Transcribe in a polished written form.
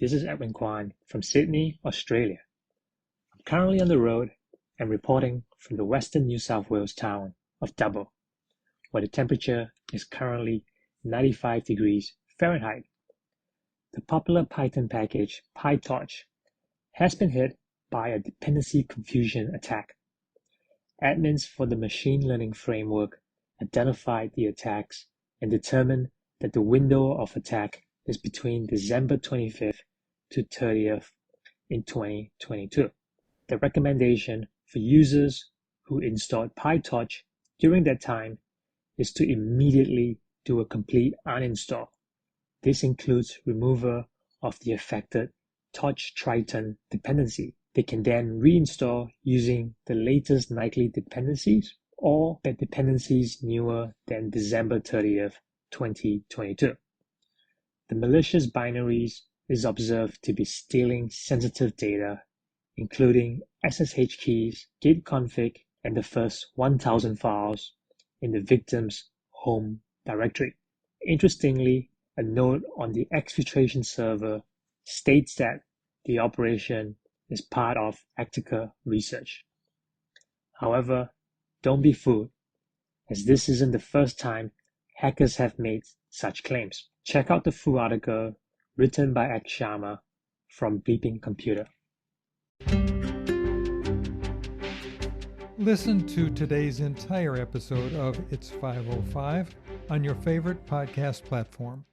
This is Edwin Kwan from Sydney, Australia. I'm currently on the road and reporting from the western New South Wales town of Dubbo, where the temperature is currently 95 degrees Fahrenheit. The popular Python package PyTorch has been hit by a dependency confusion attack. Admins for the machine learning framework identified the attacks and determined that the window of attack is between December 25th to 30th in 2022. The recommendation for users who installed PyTorch during that time is to immediately do a complete uninstall. This includes removal of the affected torchtriton dependency. They can then reinstall using the latest nightly dependencies or the dependencies newer than December 30th, 2022. The malicious binaries is observed to be stealing sensitive data, including SSH keys, gitconfig, and the first 1,000 files in the victim's home directory. Interestingly, a note on the exfiltration server states that the operation is part of Actica research. However, don't be fooled, as this isn't the first time hackers have made such claims. Check out the full article written by X Sharma from Bleeping Computer. Listen to today's entire episode of It's 505 on your favorite podcast platform.